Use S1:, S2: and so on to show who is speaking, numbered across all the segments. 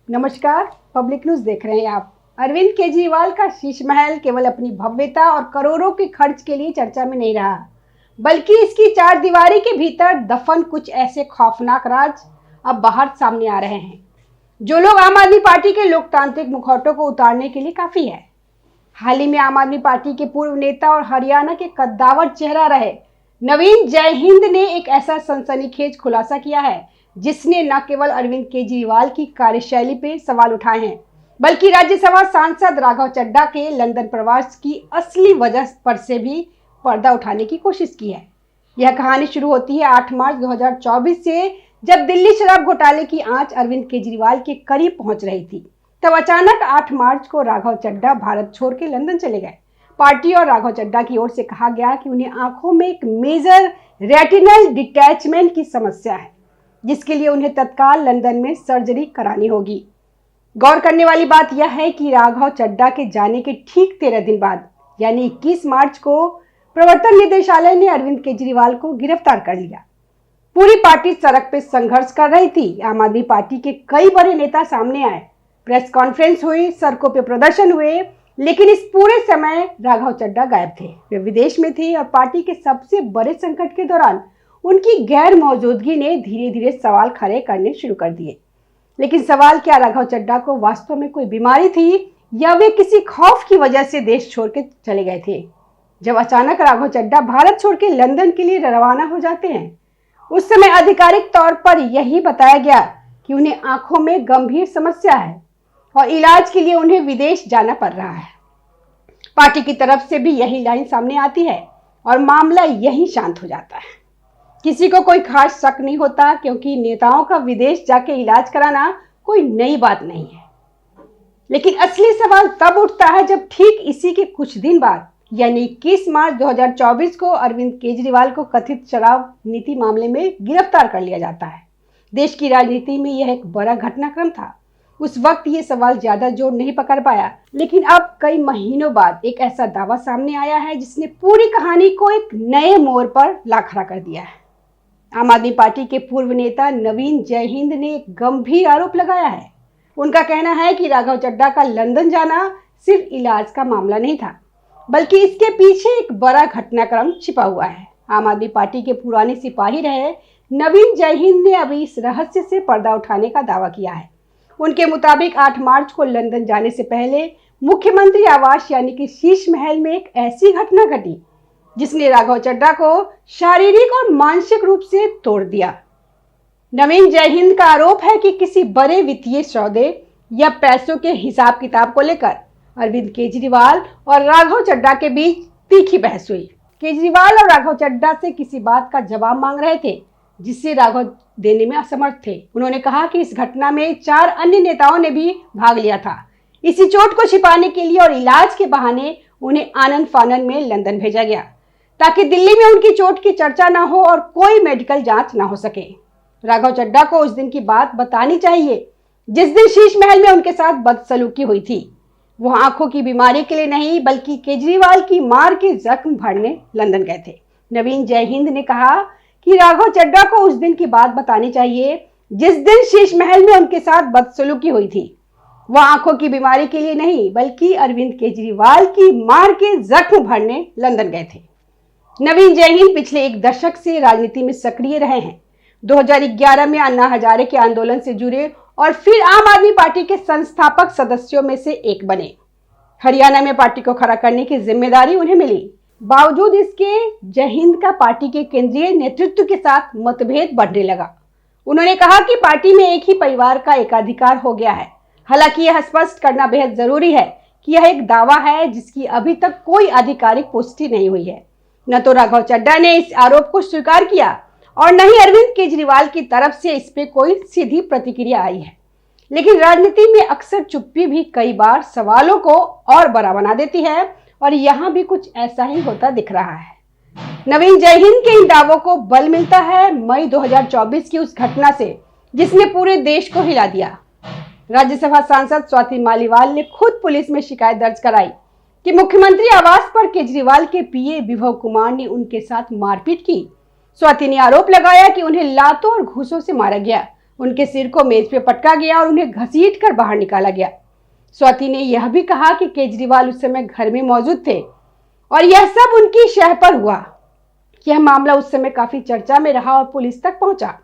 S1: नमस्कार, public news देख रहे हैं आप। अरविंद केजरीवाल का शीश महल केवल अपनी भव्यता और करोड़ों के खर्च के लिए चर्चा में नहीं रहा, बल्कि इसकी चार दीवारी के भीतर दफन कुछ ऐसे खौफनाक राज अब बाहर सामने आ रहे हैं, जो लोग आम आदमी पार्टी के लोकतांत्रिक मुखौटों को उतारने के लिए काफी है। हाल ही में आम आदमी पार्टी के पूर्व नेता और हरियाणा के कद्दावर चेहरा रहे नवीन जयहिंद ने एक ऐसा सनसनीखेज खुलासा किया है जिसने न केवल अरविंद केजरीवाल की कार्यशैली पर सवाल उठाए हैं, बल्कि राज्यसभा सांसद राघव चड्ढा के लंदन प्रवास की असली वजह पर से भी पर्दा उठाने की कोशिश की है। यह कहानी शुरू होती है 8 मार्च 2024 से, जब दिल्ली शराब घोटाले की आंच अरविंद केजरीवाल के करीब पहुंच रही थी। तब अचानक 8 मार्च को राघव चड्ढा भारत छोड़ के लंदन चले गए। पार्टी और राघव चड्ढा की ओर से कहा गया कि उन्हें आंखों में एक मेजर रेटिनल डिटैचमेंट की समस्या है, जिसके लिए उन्हें तत्काल लंदन में सर्जरी करानी होगी। गौर करने वाली बात यह है कि राघव चड्ढा के जाने के ठीक 13 दिन बाद यानी 21 मार्च को प्रवर्तन निदेशालय ने अरविंद केजरीवाल को गिरफ्तार कर लिया। पूरी पार्टी सड़क पे संघर्ष कर रही थी। आम आदमी पार्टी के कई बड़े नेता सामने आए, प्रेस कॉन्फ्रेंस हुई, सड़कों पे प्रदर्शन हुए, लेकिन इस पूरे समय राघव चड्ढा गायब थे। वे विदेश में थे और पार्टी के सबसे बड़े संकट के दौरान उनकी गैर मौजूदगी ने धीरे धीरे सवाल खड़े करने शुरू कर दिए। लेकिन सवाल क्या राघव चड्ढा को वास्तव में कोई बीमारी थी या वे किसी खौफ की वजह से देश छोड़ के चले गए थे? जब अचानक राघव चड्ढा भारत छोड़ के लंदन के लिए रवाना हो जाते हैं, उस समय आधिकारिक तौर पर यही बताया गया कि उन्हें आंखों में गंभीर समस्या है और इलाज के लिए उन्हें विदेश जाना पड़ रहा है। पार्टी की तरफ से भी यही लाइन सामने आती है और मामला यही शांत हो जाता है। किसी को कोई खास शक नहीं होता, क्योंकि नेताओं का विदेश जाके इलाज कराना कोई नई बात नहीं है। लेकिन असली सवाल तब उठता है जब ठीक इसी के कुछ दिन बाद यानी 21 मार्च 2024 को अरविंद केजरीवाल को कथित शराब नीति मामले में गिरफ्तार कर लिया जाता है। देश की राजनीति में यह एक बड़ा घटनाक्रम था। उस वक्त ये सवाल ज्यादा जोर नहीं पकड़ पाया, लेकिन अब कई महीनों बाद एक ऐसा दावा सामने आया है जिसने पूरी कहानी को एक नए मोड़ पर ला खड़ा कर दिया है। आम आदमी पार्टी के पूर्व नेता नवीन जयहिंद ने एक गंभीर आरोप लगाया है। उनका कहना है कि राघव चड्ढा का लंदन जाना सिर्फ इलाज का मामला नहीं था, बल्कि इसके पीछे एक बड़ा घटनाक्रम छिपा हुआ है। आम आदमी पार्टी के पुराने सिपाही रहे नवीन जयहिंद ने अभी इस रहस्य से पर्दा उठाने का दावा किया है। उनके मुताबिक 8 मार्च को लंदन जाने से पहले मुख्यमंत्री आवास यानी कि शीश महल में एक ऐसी घटना घटी जिसने राघव चड्ढा को शारीरिक और मानसिक रूप से तोड़ दिया। नवीन जयहिंद का आरोप है कि किसी बड़े वित्तीय सौदे या पैसों के हिसाब किताब को लेकर अरविंद केजरीवाल और राघव चड्ढा के बीच तीखी बहस हुई। केजरीवाल और राघव चड्ढा से किसी बात का जवाब मांग रहे थे जिससे राघव देने में असमर्थ थे। उन्होंने कहा कि इस घटना में 4 अन्य नेताओं ने भी भाग लिया था। इसी चोट को छिपाने के लिए और इलाज के बहाने उन्हें आनन फानन में लंदन भेजा गया, ताकि दिल्ली में उनकी चोट की चर्चा ना हो और कोई मेडिकल जांच ना हो सके। राघव चड्ढा को उस दिन की बात बतानी चाहिए जिस दिन शीश महल में उनके साथ बदसलूकी हुई थी। वो आंखों की बीमारी के लिए नहीं, बल्कि केजरीवाल की मार के जख्म भरने लंदन गए थे। नवीन जयहिंद ने कहा कि राघव चड्ढा को उस दिन की बात बतानी चाहिए जिस दिन शीश महल में उनके साथ बदसलूकी हुई थी। वह आंखों की बीमारी के लिए नहीं, बल्कि अरविंद केजरीवाल की मार के जख्म भरने लंदन गए थे। नवीन जयहिंद पिछले 1 दशक से राजनीति में सक्रिय रहे हैं। 2011 में अन्ना हजारे के आंदोलन से जुड़े और फिर आम आदमी पार्टी के संस्थापक सदस्यों में से एक बने। हरियाणा में पार्टी को खड़ा करने की जिम्मेदारी उन्हें मिली। बावजूद इसके जयहिंद का पार्टी के केंद्रीय नेतृत्व के साथ मतभेद बढ़ने लगा। उन्होंने कहा कि पार्टी में एक ही परिवार का एकाधिकार हो गया है। हालांकि यह स्पष्ट करना बेहद जरूरी है कि यह एक दावा है जिसकी अभी तक कोई आधिकारिक पुष्टि नहीं हुई है। न तो राघव चड्ढा ने इस आरोप को स्वीकार किया और न ही अरविंद केजरीवाल की तरफ से इस पे कोई सीधी प्रतिक्रिया आई है। लेकिन राजनीति में अक्सर चुप्पी भी कई बार सवालों को और बड़ा बना देती है और यहाँ भी कुछ ऐसा ही होता दिख रहा है। नवीन जयहिंद के इन दावों को बल मिलता है मई 2024 की उस घटना से जिसने पूरे देश को हिला दिया। राज्यसभा सांसद स्वाति मालीवाल ने खुद पुलिस में शिकायत दर्ज कराई कि मुख्यमंत्री आवास पर केजरीवाल के पीए विभव कुमार ने उनके साथ मारपीट की। स्वाति ने आरोप लगाया कि उन्हें लातों और घूसों से मारा गया। उनके सिर को मेज पे पटका गया और उन्हें घसीटकर बाहर निकाला गया। स्वाति ने यह भी कहा कि केजरीवाल उस समय घर में मौजूद थे और यह सब उनकी शह पर हुआ। यह मामला उस समय काफी चर्चा में रहा और पुलिस तक पहुंचा।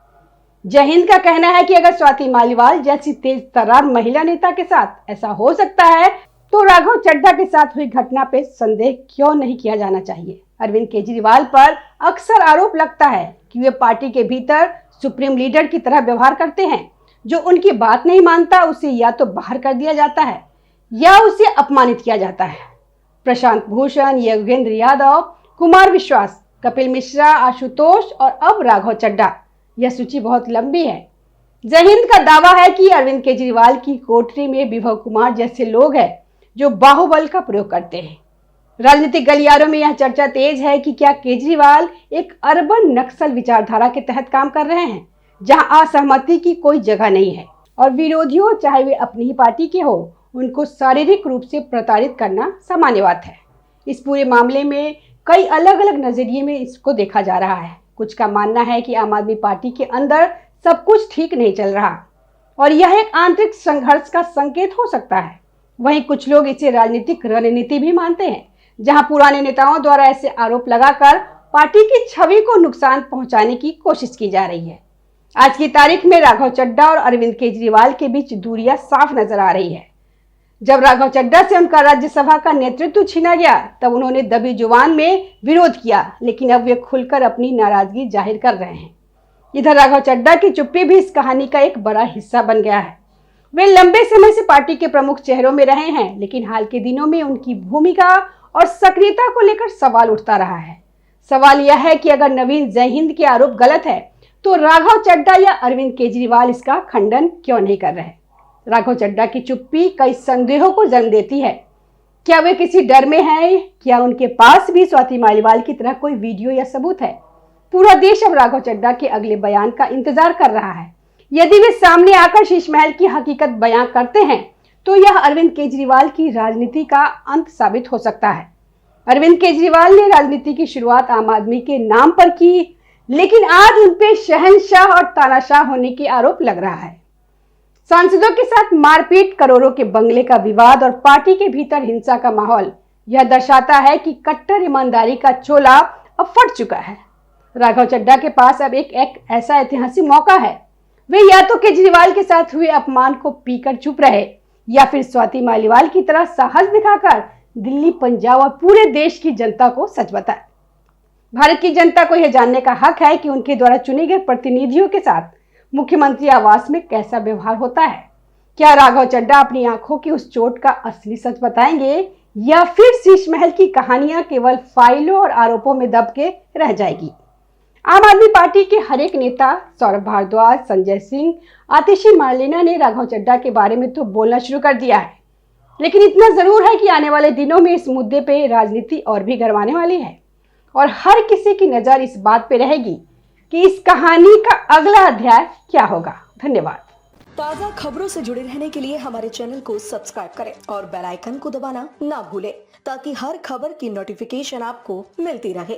S1: जय हिंद का कहना है कि अगर स्वाति मालीवाल जैसी तेज तर्रार महिला नेता के साथ ऐसा हो सकता है तो राघव चड्ढा के साथ हुई घटना पे संदेह क्यों नहीं किया जाना चाहिए। अरविंद केजरीवाल पर अक्सर आरोप लगता है कि वे पार्टी के भीतर सुप्रीम लीडर की तरह व्यवहार करते हैं। जो उनकी बात नहीं मानता उसे या तो बाहर कर दिया जाता है या उसे अपमानित किया जाता है। प्रशांत भूषण, योगेंद्र यादव, कुमार विश्वास, कपिल मिश्रा, आशुतोष और अब राघव चड्ढा, यह सूची बहुत लंबी है। जय हिंद का दावा है कि अरविंद केजरीवाल की कोठरी में विभव कुमार जैसे लोग हैं जो बाहुबल का प्रयोग करते हैं। राजनीतिक गलियारों में यह चर्चा तेज है कि क्या केजरीवाल एक अर्बन नक्सल विचारधारा के तहत काम कर रहे हैं, जहां असहमति की कोई जगह नहीं है और विरोधियों, चाहे वे अपनी ही पार्टी के हो, उनको शारीरिक रूप से प्रताड़ित करना सामान्य बात है। इस पूरे मामले में कई अलग अलग नजरिए में इसको देखा जा रहा है। कुछ का मानना है कि आम आदमी पार्टी के अंदर सब कुछ ठीक नहीं चल रहा और यह एक आंतरिक संघर्ष का संकेत हो सकता है। वहीं कुछ लोग इसे राजनीतिक रणनीति भी मानते हैं, जहां पुराने नेताओं द्वारा ऐसे आरोप लगाकर पार्टी की छवि को नुकसान पहुंचाने की कोशिश की जा रही है। आज की तारीख में राघव चड्ढा और अरविंद केजरीवाल के बीच दूरियां साफ नजर आ रही है। जब राघव चड्ढा से उनका राज्यसभा का नेतृत्व छीना गया तब उन्होंने दबी जुबान में विरोध किया, लेकिन अब वे खुलकर अपनी नाराजगी जाहिर कर रहे हैं। इधर राघव चड्ढा की चुप्पी भी इस कहानी का एक बड़ा हिस्सा बन गया है। वे लंबे समय से पार्टी के प्रमुख चेहरों में रहे हैं, लेकिन हाल के दिनों में उनकी भूमिका और सक्रियता को लेकर सवाल उठता रहा है। सवाल यह है कि अगर नवीन जय हिंद के आरोप गलत है तो राघव चड्ढा या अरविंद केजरीवाल इसका खंडन क्यों नहीं कर रहे। राघव चड्ढा की चुप्पी कई संदेहों को जन्म देती है। क्या वे किसी डर में हैं? क्या उनके पास भी स्वाति मालीवाल की तरह कोई वीडियो या सबूत है? पूरा देश अब राघव चड्ढा के अगले बयान का इंतजार कर रहा है। यदि वे सामने आकर शीश महल की हकीकत बयां करते हैं तो यह अरविंद केजरीवाल की राजनीति का अंत साबित हो सकता है। अरविंद केजरीवाल ने राजनीति की शुरुआत आम आदमी के नाम पर की, लेकिन आज उन पे शहंशाह और तानाशाह होने के आरोप लग रहा है। सांसदों के साथ मारपीट, करोड़ों के बंगले का विवाद और पार्टी के भीतर हिंसा का माहौल यह दर्शाता है कि कट्टर ईमानदारी का चोला अब फट चुका है। राघव चड्ढा के पास अब एक ऐसा ऐतिहासिक मौका है। वे या तो केजरीवाल के साथ हुए अपमान को पीकर चुप रहे या फिर स्वाति मालीवाल की तरह साहस दिखाकर दिल्ली, पंजाब और पूरे देश की जनता को सच बताए। भारत की जनता को यह जानने का हक है कि उनके द्वारा चुने गए प्रतिनिधियों के साथ मुख्यमंत्री आवास में कैसा व्यवहार होता है। क्या राघव चड्ढा अपनी आंखों की उस चोट का असली सच बताएंगे या फिर शीश महल की कहानियां केवल फाइलों और आरोपों में दब के रह जाएगी। आम आदमी पार्टी के हर एक नेता, सौरभ भारद्वाज, संजय सिंह, आतिशी मार्लेना ने राघव चड्ढा के बारे में तो बोलना शुरू कर दिया है, लेकिन इतना जरूर है कि आने वाले दिनों में इस मुद्दे पे राजनीति और भी गरमाने वाली है और हर किसी की नजर इस बात पे रहेगी कि इस कहानी का अगला अध्याय क्या होगा। धन्यवाद।
S2: ताज़ा खबरों से जुड़े रहने के लिए हमारे चैनल को सब्सक्राइब करें और बेल आइकन को दबाना ना भूलें ताकि हर खबर की नोटिफिकेशन आपको मिलती रहे।